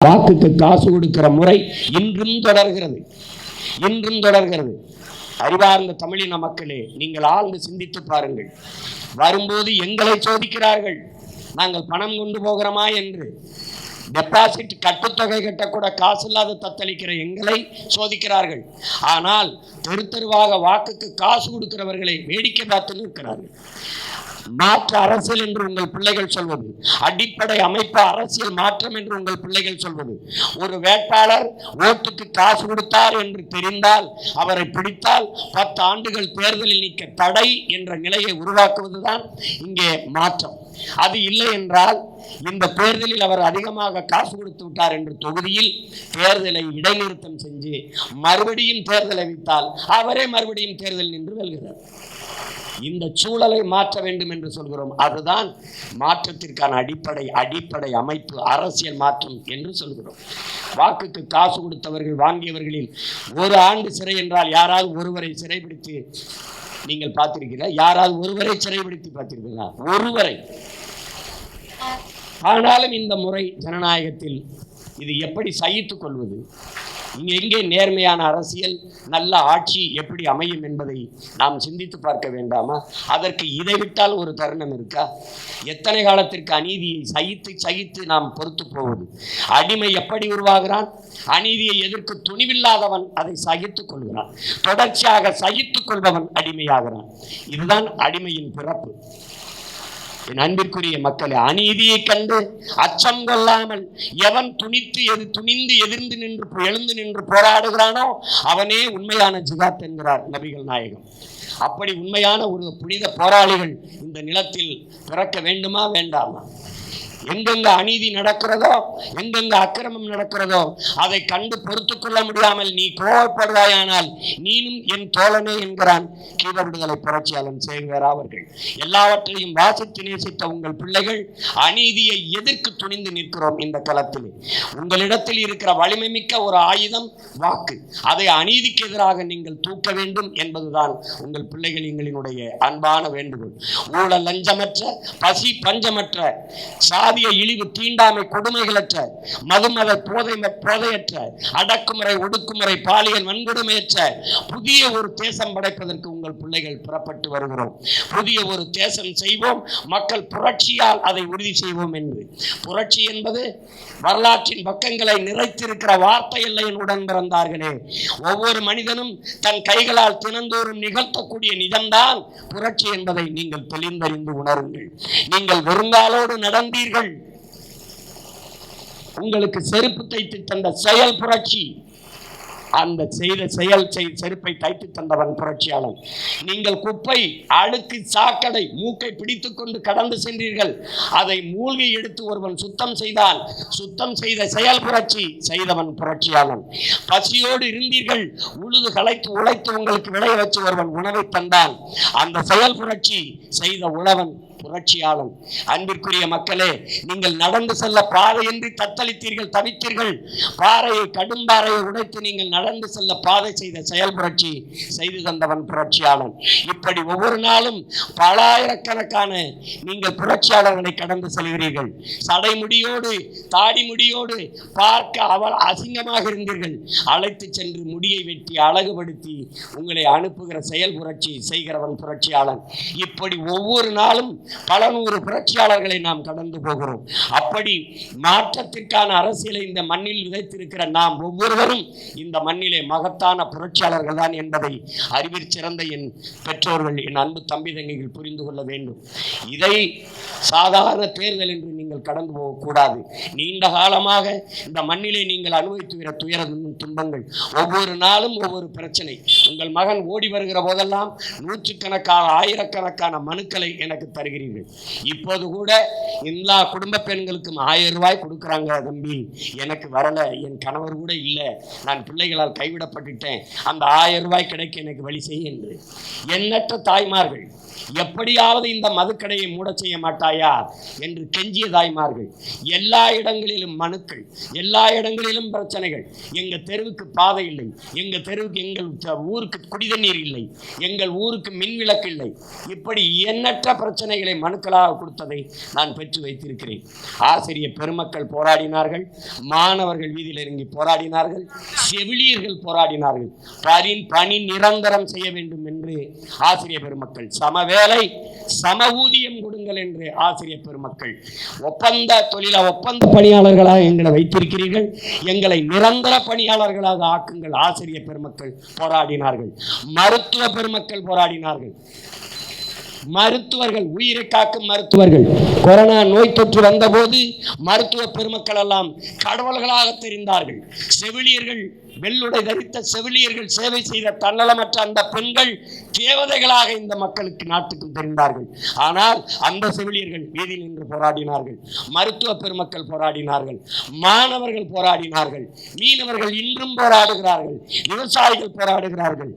வாக்குக்கு காசு கொடுக்கிற முறை இன்றும் தொடர்கிறது. அறிவார்ந்த தமிழின மக்களே, நீங்கள் ஆழ்ந்து சிந்தித்து பாருங்கள். வரும்போது எங்களை சோதிக்கிறார்கள், நாங்கள் பணம் கொண்டு போகிறோமா என்று. டெபாசிட் கட்டுத்தொகை கட்டக்கூட காசு இல்லாத தத்தளிக்கிற எங்களை சோதிக்கிறார்கள். ஆனால் தெரு தெருவாக வாக்குக்கு காசு கொடுக்கிறவர்களை வேடிக்கை பார்த்து நிற்கிறார்கள். மாற்று அரசியல் என்று உங்கள் பிள்ளைகள் சொல்வது, அடிப்படை அமைப்பு அரசியல் மாற்றம் என்று உங்கள் பிள்ளைகள் சொல்வது, ஒரு வேட்பாளர் ஓட்டுக்கு காசு கொடுத்தார் என்று தெரிந்தால் அவரை பிடித்தால் 10 ஆண்டுகள் தேர்தலில் நீக்க தடை என்ற நிலையை உருவாக்குவதுதான் இங்கே மாற்றம். அது இல்லை என்றால் இந்த தேர்தலில் அவர் அதிகமாக காசு கொடுத்து விட்டார் என்று தொகுதியில் தேர்தலை இடைநிறுத்தம் செஞ்சு மறுபடியும் தேர்தலை வைத்தால் அவரே மறுபடியும் தேர்தல் நின்று வெல்கிறார். இந்த சூழலை மாற்ற வேண்டும் என்று சொல்கிறோம். அதுதான் மாற்றத்திற்கான அடிப்படை அமைப்பு அரசியல் மாற்றம் என்று சொல்கிறோம். வாக்குக்கு காசு கொடுத்தவர்கள் வாங்கியவர்களில் 1 ஆண்டு சிறை என்றால் யாராவது ஒருவரை சிறைபிடித்து நீங்கள் பார்த்திருக்கிறீர்களா? யாராவது ஒருவரை சிறைபிடித்து பார்த்திருக்கிறீர்களா? ஒருவரை. ஆனாலும் இந்த முறை ஜனநாயகத்தில் இது எப்படி சகித்துக் கொள்வது? எங்கே நேர்மையான அரசியல், நல்ல ஆட்சி எப்படி அமையும் என்பதை நாம் சிந்தித்து பார்க்க வேண்டாமா? அதற்கு இதை விட்டால் ஒரு தருணம் இருக்கா? எத்தனை காலத்திற்கு அநீதியை சகித்து நாம் பொறுத்து போவது? அடிமை எப்படி உருவாகிறான்? அநீதியை எதிர்க்கு துணிவில்லாதவன் அதை சகித்துக் கொள்கிறான். தொடர்ச்சியாக சகித்துக் கொள்பவன் அடிமையாகிறான். இதுதான் அடிமையின் பிறப்பு. என் அன்பிற்குரிய மக்களே, அநீதியை கண்டு அச்சம் கொள்ளாமல் எவன் துணிந்து எழுந்து நின்று போராடுகிறானோ அவனே உண்மையான ஜிகாத் என்கிறார் நபிகள் நாயகம். அப்படி உண்மையான ஒரு புனித போராளிகள் இந்த நிலத்தில் பிறக்க வேண்டுமா வேண்டாமா? எங்கெங்க அநீதி நடக்கிறதோ, எங்கெங்க அக்கிரமம் நடக்கிறதோ அதை கண்டு பொறுத்து கொள்ள முடியாமல் நீ கோவப்படுவாயானால் நீனும் என் தோழனே என்கிறான் கீழ விடுதலை புரட்சியாளன் சேகரா அவர்கள். எல்லாவற்றையும் வாசித்து நேசித்த உங்கள் பிள்ளைகள் அநீதியை எதிர்க்கு துணிந்து நிற்கிறோம் இந்த களத்தில். உங்களிடத்தில் இருக்கிற வலிமை மிக்க ஒரு ஆயுதம் வாக்கு. அதை அநீதிக்கு எதிராக நீங்கள் தூக்க வேண்டும் என்பதுதான் உங்கள் பிள்ளைகள் எங்களினுடைய அன்பான வேண்டுகோள். ஊழல் லஞ்சமற்ற, பசி பஞ்சமற்ற, சாதிய இழிவு தீண்டாமை கொடுமைகளற்ற, மதுமத போதையற்ற, அடக்குமுறை ஒடுக்குமுறை பாலியல் வன்கொடுமையற்ற புதிய ஒரு தேசம் படைப்பதற்கு உங்கள் பிள்ளைகள் புறப்பட்டு வருகிறோம். புதிய ஒரு தேசம் செய்வோம், மக்கள் புரட்சியால் அதை உறுதி செய்வோம் என்று. புரட்சி என்பது வரலாற்றின் பக்கங்களை நிறைத்திருக்கிற வார்த்தை இல்லை உடன் பிறந்தார்களே. ஒவ்வொரு மனிதனும் தன் கைகளால் தினந்தோறும் நிகழ்த்தக்கூடிய நிஜம்தான் புரட்சி என்பதை நீங்கள் தெளிந்தறிந்து உணருங்கள். நீங்கள் வெறுங்காலோடு நடந்தீர்கள், உங்களுக்கு செருப்பு தைத்து தந்த செயல் புரட்சி. அந்த செருப்பை தைத்து தந்தவன் புரட்சியாளன். நீங்கள் குப்பை, அழுக்கு, சாக்கடை, மூக்கை பிடித்துக் கொண்டு கடந்து சென்றீர்கள். அதை மூழ்கி எடுத்து ஒருவன் சுத்தம் செய்தான். சுத்தம் செய்த செயல் புரட்சி செய்தவன் புரட்சியாளன். பசியோடு இருந்தீர்கள், உழுது களைத்து உழைத்து உங்களுக்கு விளைய வச்சு ஒருவன் உணவை தந்தான். அந்த செயல் புரட்சி செய்த உழவன் புரட்சியாளன். அன்பிற்குரிய மக்களே, நீங்கள் நடந்து செல்ல பாதையின்றி தத்தளித்தீர்கள், தவித்தீர்கள். கடும் பாறையை உடைத்து நீங்கள் நடந்து செல்ல பாதை செய்த செயல் புரட்சி செய்து தந்தவன் புரட்சியாளன். இப்படி ஒவ்வொரு நாளும் பலாயிரக்கணக்கான நீங்கள் புரட்சியாளர்களை கடந்து செல்கிறீர்கள். சடைமுடியோடு தாடி முடியோடு பார்க்க அவர் அசிங்கமாக இருந்தீர்கள். அழைத்து சென்று முடியை வெட்டி அழகுபடுத்தி உங்களை அனுப்புகிற செயல் புரட்சி செய்கிறவன் புரட்சியாளன். இப்படி ஒவ்வொரு நாளும் பல 100 புரட்சியாளர்களை நாம் கடந்து போகிறோம். அப்படி மாற்றத்திற்கான அரசியலை இந்த மண்ணில் விதைத்திருக்கிற நாம் ஒவ்வொருவரும் இந்த மண்ணிலே மகத்தான புரட்சியாளர்கள் தான் என்பதை அறிவில் சிறந்த என் பெற்றோர்கள், என் அன்பு தம்பி தங்கைகள் புரிந்து கொள்ள வேண்டும். இதை சாதாரண தேர்தல் என்று நீங்கள் கடந்து போகக்கூடாது. நீண்ட காலமாக இந்த மண்ணிலே நீங்கள் அனுபவித்து வர துயர துன்பங்கள், ஒவ்வொரு நாளும் ஒவ்வொரு பிரச்சனை. உங்கள் மகன் ஓடி வருகிற போதெல்லாம் 100கணக்கான 1000கணக்கான மனுக்களை எனக்கு தருகிறீர்கள். இப்போது கூட எல்லா குடும்ப பெண்களுக்கும் 1000 ரூபாய் கொடுக்குறாங்க. தம்பி, எனக்கு வரல, என் கணவர் கூட இல்லை, நான் பிள்ளைகளால் கைவிடப்பட்டுட்டேன், அந்த 1000 ரூபாய் கிடைக்க எனக்கு வழி செய்ய என்று. எண்ணற்ற தாய்மார்கள் எப்படியாவது இந்த மதுக்கடையை மூட செய்ய மாட்டாயா என்று கெஞ்சிய தாய்மார்கள். எல்லா இடங்களிலும் மனுக்கள், எல்லா இடங்களிலும் பிரச்சனைகள். எங்கள் தெருவுக்கு பாதை இல்லை, எங்கள் தெருவுக்கு, எங்கள் ஊருக்கு குடிதண்ணீர் இல்லை, எங்கள் ஊருக்கு மின்விளக்கு இல்லை. இப்படி எண்ணற்ற பிரச்சனைகளை மனுக்களாக கொடுத்ததை நான் பெற்று வைத்திருக்கிறேன். ஆசிரியர் பெருமக்கள் போராடினார்கள், மாணவர்கள் வீதியில் இறங்கி போராடினார்கள், செவிலியர்கள் போராடினார்கள். பணி நிரந்தரம் செய்ய வேண்டும் என்று ஆசிரியர் பெருமக்கள், சமவேளை சம ஊதியம் கொடுங்கள் என்று ஆசிரியர் பெருமக்கள், ஒப்பந்த பணியாளர்களாக எங்களை வைத்திருக்கிறீர்கள், எங்களை நிரந்தர பணியாளர்களாக ஆக்குங்கள் ஆசிரியர் பெருமக்கள் போராடினார்கள். மருத்துவ பெருமக்கள் போராடினார்கள். மருத்துவர்கள், உயிரை காக்கும் மருத்துவர்கள், கொரோனா நோய் தொற்று வந்தபோது மருத்துவ பெருமக்கள் எல்லாம் கடவுள்களாக தெரிந்தார்கள். செவிலியர்கள், வெள்ளுடை தரித்த செவிலியர்கள் சேவை செய்த தன்னலமற்ற அந்த பெண்கள் தேவதைகளாக இந்த மக்களுக்கு, நாட்டுக்கும் தெரிந்தார்கள். ஆனால் அந்த செவிலியர்கள் வீதியில் நின்று போராடினார்கள். மருத்துவ பெருமக்கள் போராடினார்கள், மாணவர்கள் போராடினார்கள், மீனவர்கள் இன்றும் போராடுகிறார்கள், விவசாயிகள் போராடுகிறார்கள்.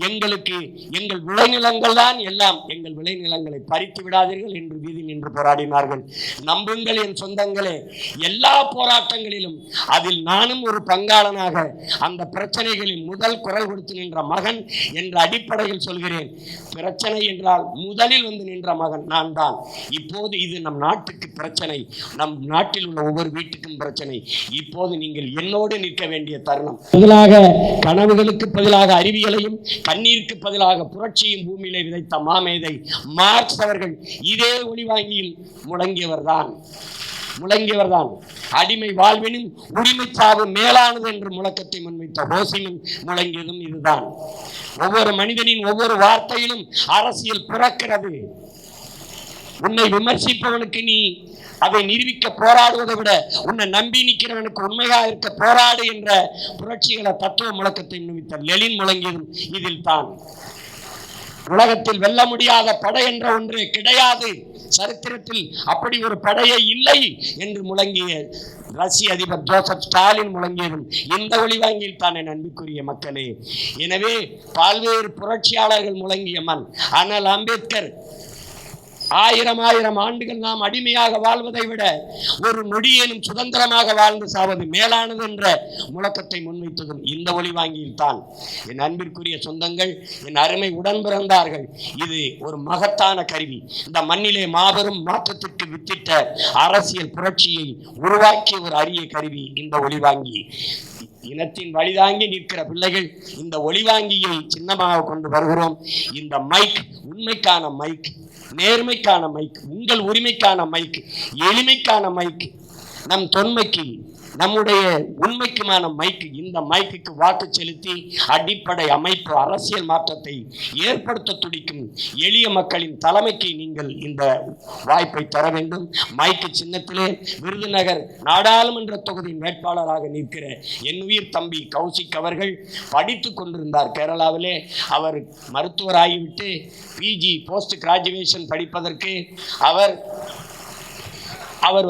எங்களுக்கு எங்கள் விளைநிலங்கள் தான் எல்லாம், எங்கள் விளைநிலங்களை பறித்து விடாதீர்கள் என்று வீதியில் நின்று போராடினார்கள். நம்புங்கள் என் சொந்தங்களே, எல்லா போராட்டங்களிலும் அதில் நானும் ஒரு பங்காளனாக அந்த பிரச்சனைகளில் முதல் குரல் கொடுத்து நின்ற மகன் என்ற அடிப்படையில் சொல்கிறேன். பிரச்சனை என்றால் முதலில் வந்து நின்ற மகன் நான் தான். இப்போது இது நம் நாட்டுக்கு பிரச்சனை, நம் நாட்டில் உள்ள ஒவ்வொரு வீட்டுக்கும் பிரச்சனை. இப்போது நீங்கள் என்னோடு நிற்க வேண்டிய தருணம். பதிலாக கனவுகளுக்கு பதிலாக அறிவியலையும், கண்ணீருக்கு பதிலாக புரட்சியும் பூமியிலே விதைத்த மாமேதை மார்க்ஸ் அவர்கள் இதே ஒளிவாங்கியில் முழங்கியவர்தான். அடிமை வாழ்வினும் உரிமை சாவு மேலானது என்று முழக்கத்தை முன்வைத்த ஹோசினும் முழங்கியதும் இதுதான். ஒவ்வொரு மனிதனின் ஒவ்வொரு வார்த்தையிலும் அரசியல் பிறக்கிறது. உன்னை விமர்சிப்பவனுக்கு நீ அதை நிரூபிக்க போராடுவதை விட உன்னை நம்பி நிற்கிறவனுக்கு உண்மையாக இருக்க போராடு என்ற புரட்சிகள தத்துவ முழக்கத்தை முன்வைத்த லெனின் முழங்கியதும் இதில் தான். உலகத்தில் வெல்ல முடியாத படை என்ற ஒன்று கிடையாது, சரித்திரத்தில் அப்படி ஒரு படையே இல்லை என்று முழங்கிய ரஷ்ய அதிபர் ஜோசப் ஸ்டாலின் முழங்கியதும் இந்த ஒளிவாங்கியில் தான் என் அன்புக்குரிய மக்களே. எனவே பல்வேறு புரட்சியாளர்கள் முழங்கிய மண். ஆனால் அம்பேத்கர் ஆயிரம் ஆண்டுகள் நாம் அடிமையாக வாழ்வதை விட ஒரு நொடியேனும் சுதந்திரமாக வாழ்ந்து சாவது மேலானது என்ற முழக்கத்தை முன்வைத்ததும் இந்த ஒளிவாங்கியில் தான். என் அன்பிற்குரிய சொந்தங்கள், என் அருமை உடன் பிறந்தார்கள், இது ஒரு மகத்தான கருவி. இந்த மண்ணிலே மாபெரும் மாற்றத்திற்கு வித்திட்ட அரசியல் புரட்சியை உருவாக்கிய ஒரு அரிய கருவி இந்த ஒளிவாங்கி. இனத்தின் வழிதாங்கி நிற்கிற பிள்ளைகள் இந்த ஒளிவாங்கியை சின்னமாக கொண்டு வருகிறோம். இந்த மைக் உண்மைக்கான மைக், நேர்மைக்கான மைக், உங்கள் உரிமைக்கான மைக், எளிமைக்கான மைக், நம் தொன்மைக்கு, நம்முடைய உண்மைக்குமான மைக்கு. இந்த மைக்குக்கு வாக்கு செலுத்தி அடிப்படை அமைப்பு அரசியல் மாற்றத்தை ஏற்படுத்த துடிக்கும் எளிய மக்களின் தலைமைக்கு நீங்கள் இந்த வாய்ப்பை தர வேண்டும். மைக்கு சின்னத்திலே விருதுநகர் நாடாளுமன்ற தொகுதியின் வேட்பாளராக நிற்கிற என் உயிர் தம்பி கௌசிக் அவர்கள் படித்து கொண்டிருந்தார் கேரளாவிலே. அவர் மருத்துவராகிவிட்டு பிஜி போஸ்ட் கிராஜுவேஷன் படிப்பதற்கு அவர்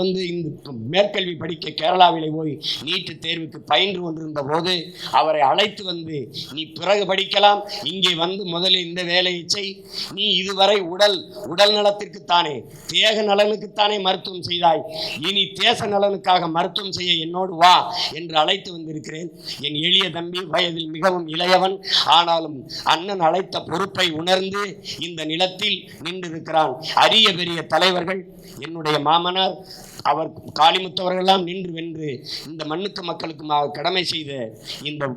இந்த மேற்கல்வி படிக்க கேரளாவிலே போய் நீட்டு தேர்வுக்கு பயின்று கொண்டிருந்த போது அவரை அழைத்து வந்து, நீ பிறகு படிக்கலாம், இங்கே வந்து முதலில் இந்த வேலையை செய், நீ இதுவரை உடல் நலத்திற்குத்தானே, தேக நலனுக்குத்தானே மருத்துவம் செய்தாய், இனி தேச நலனுக்காக மருத்துவம் செய்ய என்னோடு வா என்று அழைத்து வந்திருக்கிறேன். என் எளிய தம்பி, வயதில் மிகவும் இளையவன், ஆனாலும் அண்ணன் அழைத்த பொறுப்பை உணர்ந்து இந்த நிலத்தில் நின்றிருக்கிறான். அரிய பெரிய தலைவர்கள், என்னுடைய மாமனார் அவர் காளிமுத்தவர்களெல்லாம் நின்று வென்று இந்த மண்ணுக்கு மக்களுக்குமாக கடமை செய்த இந்த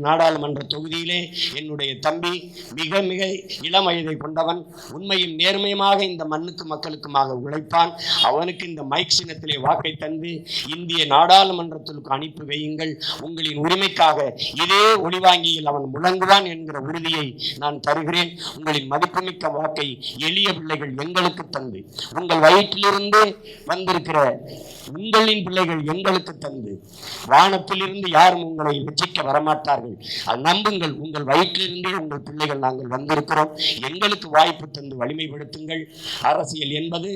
நாடாளுமன்ற தொகுதியிலே என்னுடைய தம்பி மிக மிக இளம் வயதை கொண்டவன், உண்மையும் நேர்மையுமாக இந்த மண்ணுக்கு மக்களுக்குமாக உழைப்பான். அவனுக்கு இந்த மைக் சின்னத்திலே வாக்கை தந்து இந்திய நாடாளுமன்றத்திற்கு அனுப்பி வையுங்கள். உங்களின் உரிமைக்காக இதே ஒளிவாங்கியில் அவன் முழங்குவான் என்கிற உறுதியை நான் தருகிறேன். உங்களின் மதிப்புமிக்க வாக்கை எளிய பிள்ளைகள் எங்களுக்கு தந்து, உங்கள் வயிற்றிலிருந்து வந்திருக்கிற இருக்கிற உங்களின் பிள்ளைகள் எங்களுக்கு தந்து, வானத்திலிருந்து யாரும் உங்களை ரட்சிக்க வரமாட்டார்கள், அது நம்புங்கள். உங்கள் வயிற்றிலிருந்தே உங்கள் பிள்ளைகள் நாங்கள் வந்திருக்கிறோம், எங்களுக்கு வாய்ப்பு தந்து வலிமைப்படுத்துங்கள். அரசியல் என்பது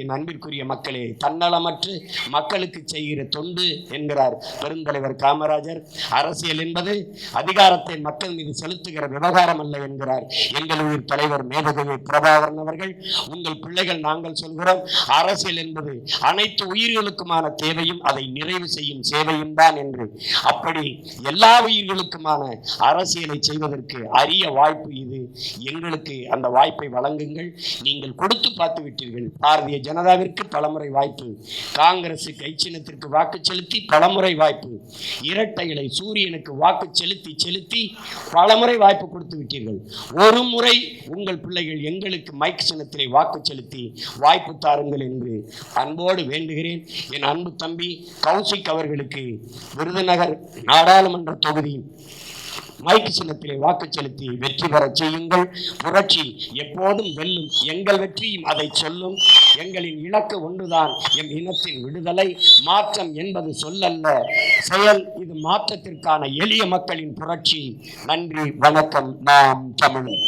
என் அன்பிற்குரிய மக்களே தன்னலமற்று மக்களுக்கு செய்கிற தொண்டு என்கிறார் பெருந்தலைவர் காமராஜர். அரசியல் என்பது அதிகாரத்தை மக்கள் மீது செலுத்துகிற விவகாரம் அல்ல என்கிறார் எங்களுடைய தலைவர் மேதகவி பிரபாகரன் அவர்கள். உங்கள் பிள்ளைகள் நாங்கள் சொல்கிறோம், அரசியல் என்பது அனைத்து உயிர்களுக்குமான தேவையும் அதை நிறைவு செய்யும் சேவையும் தான் என்று. அப்படி எல்லா உயிர்களுக்குமான அரசியலை செய்வதற்கு அரிய வாய்ப்பு இது. எங்களுக்கு அந்த வாய்ப்பை வழங்குங்கள். நீங்கள் கொடுத்து பார்த்து விட்டீர்கள். பாரதிய ஜனதாவிற்கு பலமுறை வாய்ப்பு, காங்கிரசுக்கு ஐச்சின்னத்திற்கு வாக்கு செலுத்தி பலமுறை வாய்ப்பு, இரட்டை இலை சூரியனுக்கு வாக்கு செலுத்தி பலமுறை வாய்ப்பு கொடுத்து விட்டீர்கள். ஒரு முறை உங்கள் பிள்ளைகள் எங்களுக்கு மைக் சின்னத்திலே வாக்கு செலுத்தி வாய்ப்பு தாருங்கள் என்று அன்போடு வேண்டுகிறேன். என் அன்பு தம்பி கௌசிக் அவர்களுக்கு விருதுநகர் நாடாளுமன்ற தொகுதி மைக்கு சின்னத்திலே வாக்கு செலுத்தி வெற்றி பெற செய்யுங்கள். புரட்சி எப்போதும் வெல்லும். எங்கள் வெற்றியும் அதை சொல்லும். எங்களின் இலக்கு ஒன்றுதான், எம் இனத்தின் விடுதலை. மாற்றம் என்பது சொல்லல்ல, செயல். இது மாற்றத்திற்கான எளிய மக்களின் புரட்சி. நன்றி, வணக்கம். நாம் தமிழர்.